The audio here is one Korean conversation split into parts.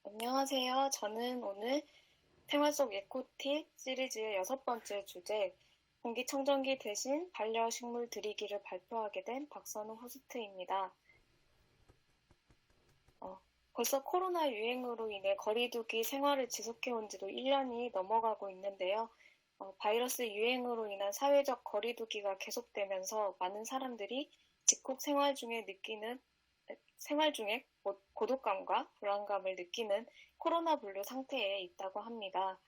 안녕하세요. 저는 오늘 생활 속 에코팁 시리즈의 6번째 주제, 공기청정기 대신 반려식물 들이기를 발표하게 된 박선우 호스트입니다. 어, 벌써 코로나 유행으로 인해 거리두기 생활을 지속해온 지도 1년이 넘어가고 있는데요. 바이러스 유행으로 인한 사회적 거리두기가 계속되면서 많은 사람들이 집콕 생활 중에 고독감과 불안감을 느끼는 코로나 분류 상태에 있다고 합니다.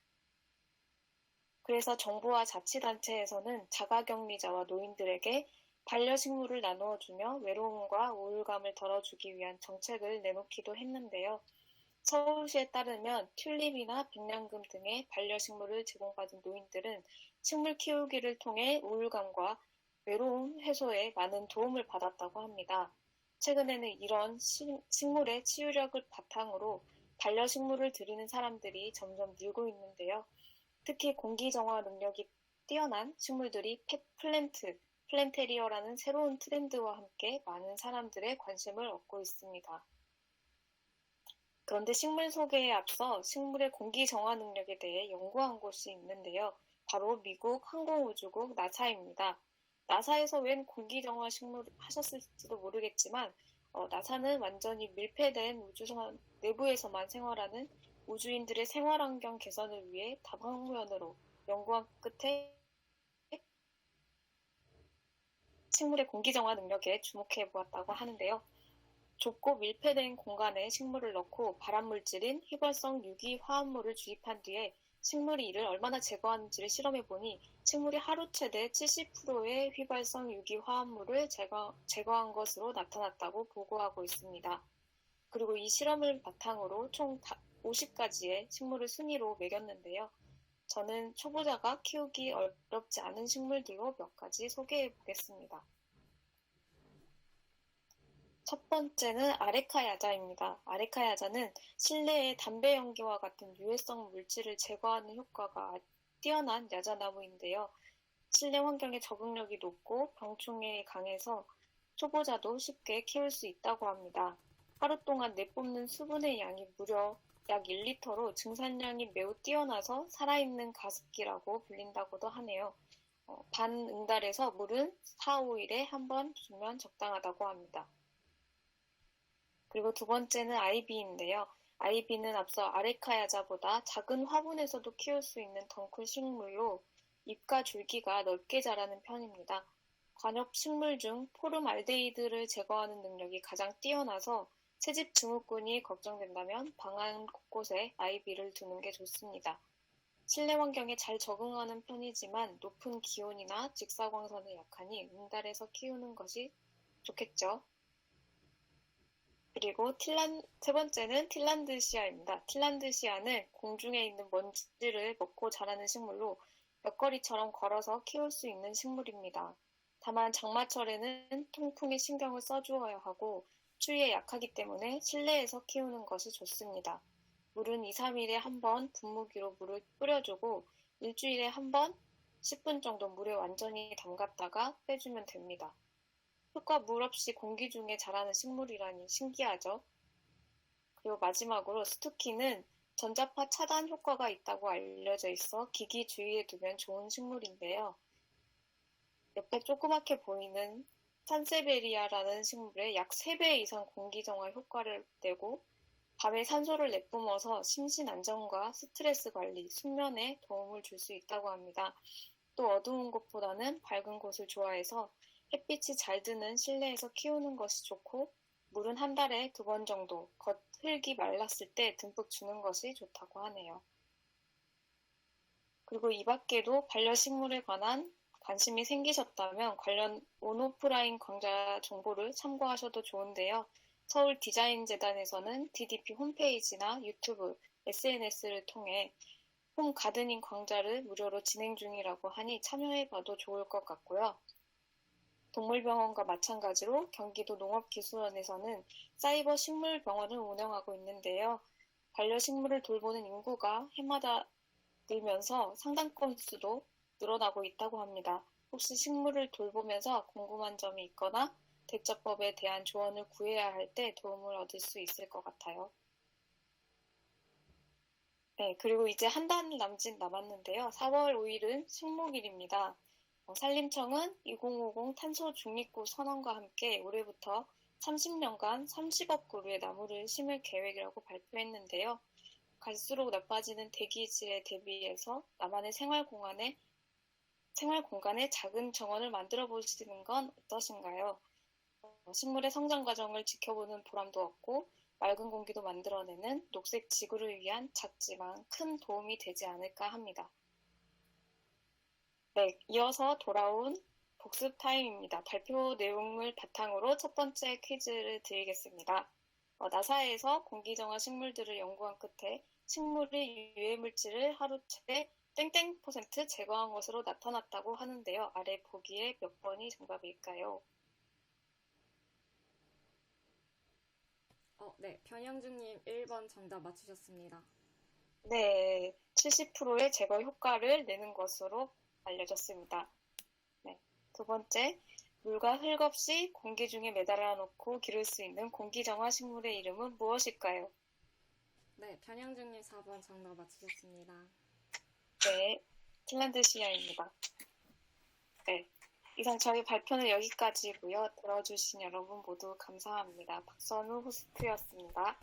그래서 정부와 자치단체에서는 자가격리자와 노인들에게 반려식물을 나누어 주며 외로움과 우울감을 덜어주기 위한 정책을 내놓기도 했는데요. 서울시에 따르면 튤립이나 백냥금 등의 반려식물을 제공받은 노인들은 식물 키우기를 통해 우울감과 외로움 해소에 많은 도움을 받았다고 합니다. 최근에는 이런 식물의 치유력을 바탕으로 반려식물을 들이는 사람들이 점점 늘고 있는데요. 특히 공기정화 능력이 뛰어난 식물들이 플랜테리어라는 새로운 트렌드와 함께 많은 사람들의 관심을 얻고 있습니다. 그런데 식물 소개에 앞서 식물의 공기정화 능력에 대해 연구한 곳이 있는데요. 바로 미국 항공우주국 나사입니다. 나사에서 웬 공기정화 식물 하셨을지도 모르겠지만 나사는 완전히 밀폐된 우주선 내부에서만 생활하는 우주인들의 생활환경 개선을 위해 다방면으로 연구한 끝에 식물의 공기정화 능력에 주목해 보았다고 하는데요. 좁고 밀폐된 공간에 식물을 넣고 발암물질인 휘발성 유기화합물을 주입한 뒤에 식물이 이를 얼마나 제거하는지를 실험해보니 식물이 하루 최대 70%의 휘발성 유기화합물을 제거한 것으로 나타났다고 보고하고 있습니다. 그리고 이 실험을 바탕으로 총 50가지의 식물을 순위로 매겼는데요. 저는 초보자가 키우기 어렵지 않은 식물들로 몇 가지 소개해 보겠습니다. 첫 번째는 아레카 야자입니다. 아레카 야자는 실내의 담배 연기와 같은 유해성 물질을 제거하는 효과가 뛰어난 야자나무인데요. 실내 환경에 적응력이 높고 병충해에 강해서 초보자도 쉽게 키울 수 있다고 합니다. 하루 동안 내뿜는 수분의 양이 무려 약 1리터로 증산량이 매우 뛰어나서 살아있는 가습기라고 불린다고도 하네요. 반응달에서 물은 4, 5일에 한 번 주면 적당하다고 합니다. 그리고 두 번째는 아이비인데요. 아이비는 앞서 아레카야자보다 작은 화분에서도 키울 수 있는 덩쿨 식물로 잎과 줄기가 넓게 자라는 편입니다. 관엽 식물 중 포름알데히드를 제거하는 능력이 가장 뛰어나서 새집 증후군이 걱정된다면 방 안 곳곳에 아이비를 두는 게 좋습니다. 실내 환경에 잘 적응하는 편이지만 높은 기온이나 직사광선에 약하니 응달에서 키우는 것이 좋겠죠. 그리고 세 번째는 틸란드시아입니다. 틸란드시아는 공중에 있는 먼지를 먹고 자라는 식물로 벽걸이처럼 걸어서 키울 수 있는 식물입니다. 다만 장마철에는 통풍에 신경을 써주어야 하고 추위에 약하기 때문에 실내에서 키우는 것이 좋습니다. 물은 2, 3일에 한 번 분무기로 물을 뿌려주고 일주일에 한 번 10분 정도 물에 완전히 담갔다가 빼주면 됩니다. 흙과 물 없이 공기 중에 자라는 식물이라니 신기하죠? 그리고 마지막으로 스투키는 전자파 차단 효과가 있다고 알려져 있어 기기 주위에 두면 좋은 식물인데요. 옆에 조그맣게 보이는 산세베리아라는 식물에 약 3배 이상 공기정화 효과를 내고 밤에 산소를 내뿜어서 심신 안정과 스트레스 관리, 숙면에 도움을 줄 수 있다고 합니다. 또 어두운 곳보다는 밝은 곳을 좋아해서 햇빛이 잘 드는 실내에서 키우는 것이 좋고 물은 한 달에 2번 정도 흙이 말랐을 때 듬뿍 주는 것이 좋다고 하네요. 그리고 이 밖에도 반려식물에 관한 관심이 생기셨다면 관련 온오프라인 강좌 정보를 참고하셔도 좋은데요. 서울 디자인재단에서는 DDP 홈페이지나 유튜브, SNS를 통해 홈 가드닝 강좌를 무료로 진행 중이라고 하니 참여해봐도 좋을 것 같고요. 동물병원과 마찬가지로 경기도 농업기술원에서는 사이버 식물병원을 운영하고 있는데요. 반려식물을 돌보는 인구가 해마다 늘면서 상담 건수도 늘어나고 있다고 합니다. 혹시 식물을 돌보면서 궁금한 점이 있거나 대처법에 대한 조언을 구해야 할 때 도움을 얻을 수 있을 것 같아요. 네, 그리고 이제 한 달 남았는데요. 4월 5일은 식목일입니다. 산림청은 2050 탄소 중립국 선언과 함께 올해부터 30년간 30억 그루의 나무를 심을 계획이라고 발표했는데요. 갈수록 나빠지는 대기질에 대비해서 나만의 생활 공간에 작은 정원을 만들어 보시는 건 어떠신가요? 식물의 성장 과정을 지켜보는 보람도 얻고 맑은 공기도 만들어내는 녹색 지구를 위한 작지만 큰 도움이 되지 않을까 합니다. 네, 이어서 돌아온 복습 타임입니다. 발표 내용을 바탕으로 첫 번째 퀴즈를 드리겠습니다. 나사에서 공기정화 식물들을 연구한 끝에 식물의 유해물질을 하루 최대 땡땡 퍼센트 제거한 것으로 나타났다고 하는데요. 아래 보기에 몇 번이 정답일까요? 네, 변영준님 1번 정답 맞추셨습니다. 네, 70%의 제거 효과를 내는 것으로 알려졌습니다. 네, 두 번째, 물과 흙 없이 공기 중에 매달아 놓고 기를 수 있는 공기정화 식물의 이름은 무엇일까요? 네, 변영준님 4번 정답 맞추셨습니다. 네, 핀란드시아입니다. 네, 이상 저희 발표는 여기까지고요. 들어주신 여러분 모두 감사합니다. 박선우 호스트였습니다.